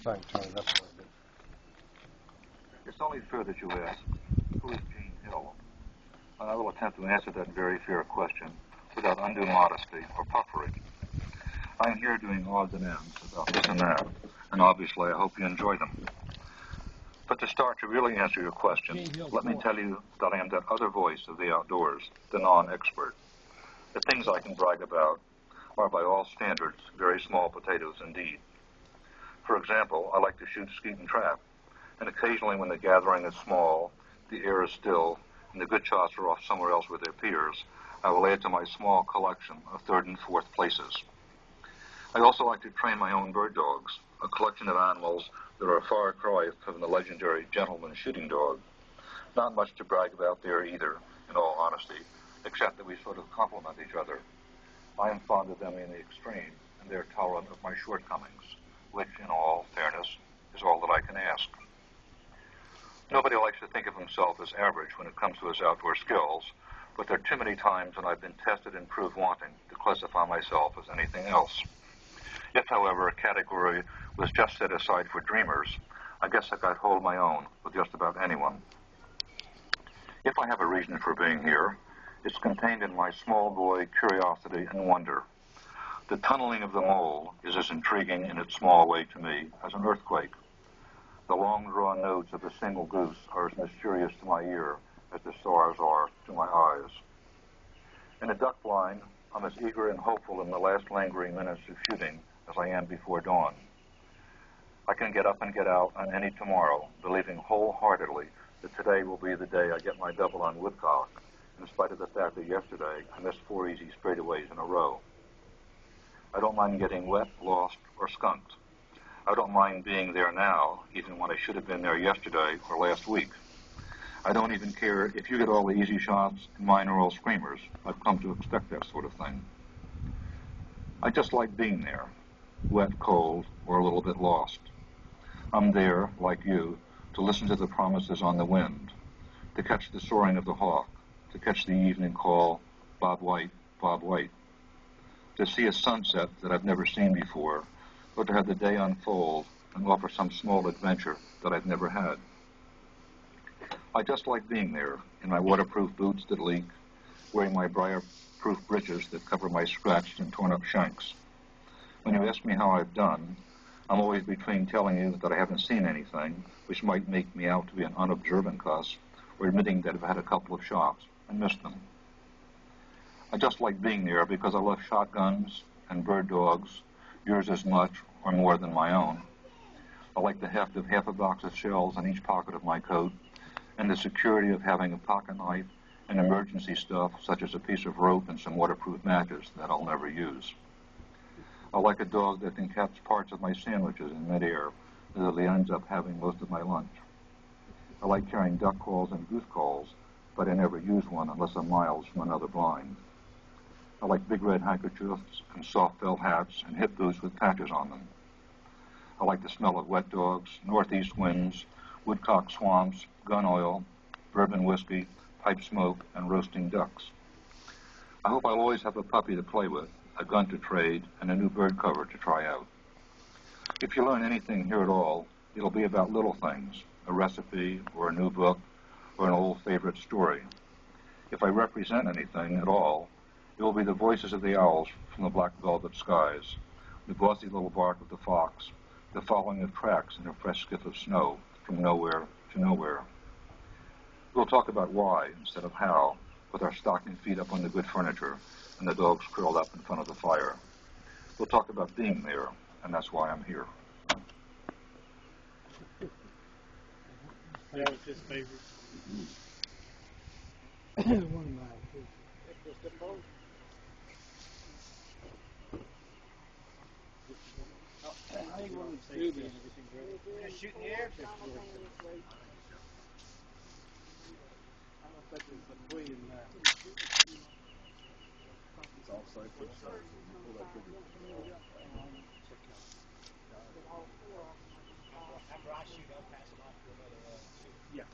Thanks, Tony. That's what I did. It's only fair that you ask, who is Gene Hill? And I will attempt to answer that very fair question without undue modesty or puffery. I'm here doing odds and ends about this and that, and obviously I hope you enjoy them. But to start to really answer your question, let me tell you that I am that other voice of the outdoors, the non-expert. The things I can brag about are by all standards very small potatoes indeed. For example, I like to shoot, skeet, and trap, and occasionally when the gathering is small, the air is still, and the good shots are off somewhere else with their peers, I will add to my small collection of third and fourth places. I also like to train my own bird dogs, a collection of animals that are a far cry from the legendary gentleman shooting dog. Not much to brag about there either, in all honesty, except that we sort of complement each other. I am fond of them in the extreme, and they're tolerant of my shortcomings, which, in all fairness, is all that I can ask. Nobody likes to think of himself as average when it comes to his outdoor skills, but there are too many times when I've been tested and proved wanting to classify myself as anything else. If, however, a category was just set aside for dreamers, I guess I could hold my own with just about anyone. If I have a reason for being here, it's contained in my small boy curiosity and wonder. The tunneling of the mole is as intriguing in its small way to me as an earthquake. The long-drawn notes of a single goose are as mysterious to my ear as the stars are to my eyes. In a duck blind, I'm as eager and hopeful in the last lingering minutes of shooting as I am before dawn. I can get up and get out on any tomorrow, believing wholeheartedly that today will be the day I get my double on woodcock, in spite of the fact that yesterday I missed 4 easy straightaways in a row. I don't mind getting wet, lost, or skunked. I don't mind being there now, even when I should have been there yesterday or last week. I don't even care if you get all the easy shots and mine are all screamers. I've come to expect that sort of thing. I just like being there, wet, cold, or a little bit lost. I'm there, like you, to listen to the promises on the wind, to catch the soaring of the hawk, to catch the evening call, Bob White, Bob White, to see a sunset that I've never seen before, or to have the day unfold and offer some small adventure that I've never had. I just like being there, in my waterproof boots that leak, wearing my briar-proof breeches that cover my scratched and torn-up shanks. When you ask me how I've done, I'm always between telling you that I haven't seen anything, which might make me out to be an unobservant cuss, or admitting that I've had a couple of shots and missed them. I just like being there because I love shotguns and bird dogs, yours as much or more than my own. I like the heft of half a box of shells in each pocket of my coat, and the security of having a pocket knife and emergency stuff such as a piece of rope and some waterproof matches that I'll never use. I like a dog that can catch parts of my sandwiches in midair so that he ends up having most of my lunch. I like carrying duck calls and goose calls, but I never use one unless I'm miles from another blind. I like big red handkerchiefs and soft felt hats and hip boots with patches on them. I like the smell of wet dogs, northeast winds, woodcock swamps, gun oil, bourbon whiskey, pipe smoke, and roasting ducks. I hope I'll always have a puppy to play with, a gun to trade, and a new bird cover to try out. If you learn anything here at all, it'll be about little things, a recipe or a new book or an old favorite story. If I represent anything at all, it will be the voices of the owls from the black velvet skies, the glossy little bark of the fox, the following of tracks in a fresh skiff of snow from nowhere to nowhere. We'll talk about why instead of how, with our stocking feet up on the good furniture and the dogs curled up in front of the fire. We'll talk about being there, and that's why I'm here. That was his favorite. One of mine, too. I think one of the two being everything great. Just shooting the air. I don't think it's between It's all safe for the stars. Pull that trigger. After I shoot, I'll pass it off to another shooter. Yeah.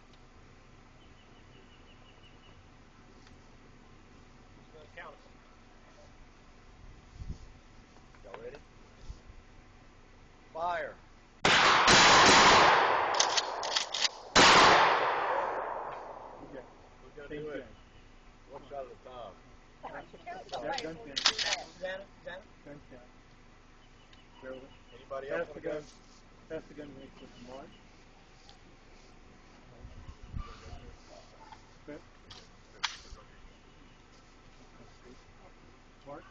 Who's going to count us? Y'all ready? Fire. Anybody else want to go? Pass the gun next to Mark. Okay. Mark.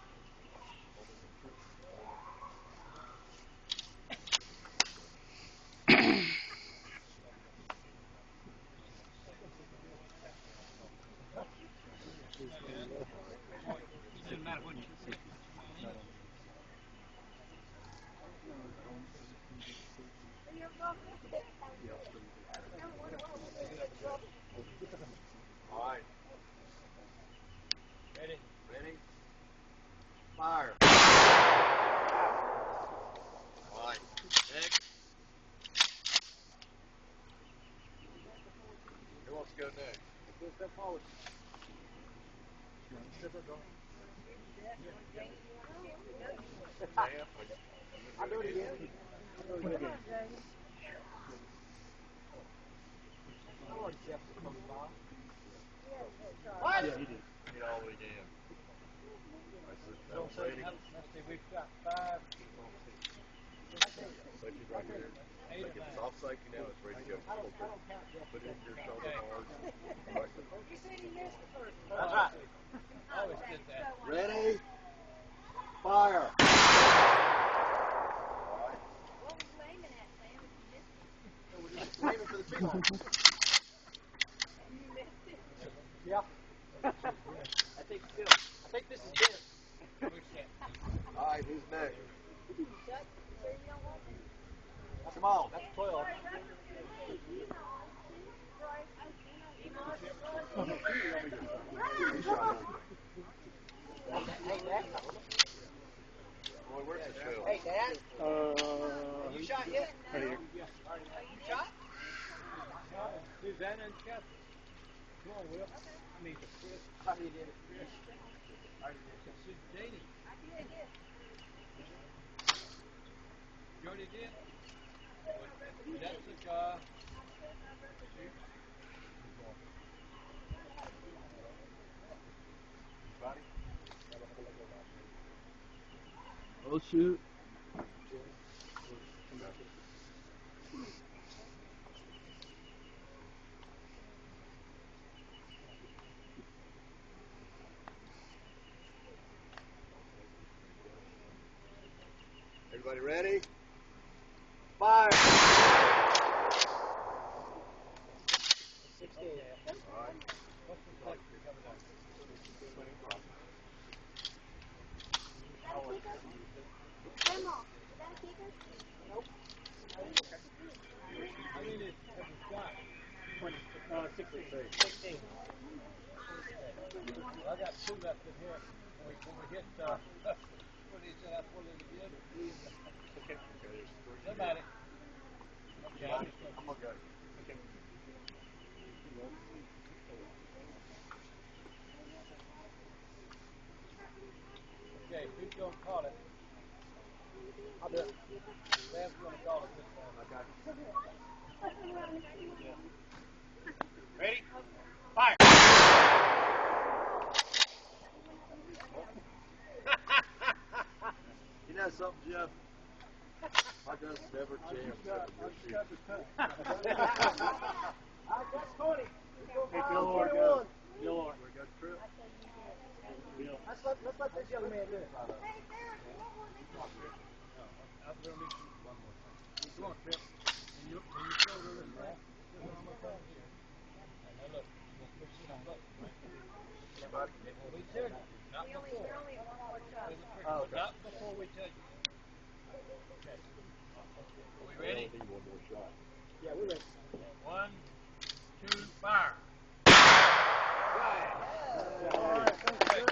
Doesn't matter what you say. All right. Ready? Ready? Fire. All right. Next. Who wants to go next? Step forward. Sam? I'll do it again. What? Yeah, he did. Get all the way down. Don't say let's see, we've got 5. Safety right there. Eight Like or it's nine. off safety now, it's ready to go. Put it in your shoulder hard. You said he missed the first one. That's right. Always did that. Ready? Fire. What was you aiming at, Sam, if you missed it? We're just aiming for the big one. You missed it. Yeah. I think this is good. All right, who's next? Chuck, you sure you don't want to? Come on. That's 12. Hey, Dad. Boy, where's the show? Hey, Dad. You shot yet? Right here. You shot? Susanna and Chuck. Come on, Will. I mean, Chris. How do you did it? Chris. Danny. I did. Jody did. Jessica. Oh, shoot. Everybody ready? Fire. 16. All right. What's the second coming up? Grandma, is that a kicker? Nope. How many have we got? 16. 16. Well, I got 2 left in here. When we hit, what did he say? That's what he did. Okay. Somebody. Okay, I'm just going I'm gonna go. Okay. Okay, who's going to call it? I'll do it. Sam's going to call it this time. Okay. Ready? Fire. You know something, Jeff? My guns never jam except when you're shooting. That's 20. Hey, Bill Orr, 21. Bill Orr. We're going to trip. Bill. Let's let this young man do it. Hey, Sarah, you want one of these? I'm going to need you one more time. Come on, Chris. Can you show her this back? One more time here. Now look, you're going to push this button, right? Everybody? Before we tell you. Not We only before. have one more shot. Oh, okay. Not before we tell you. Okay. Are we ready? I need one more shot. Yeah, we're ready. 1, 2, fire. All right.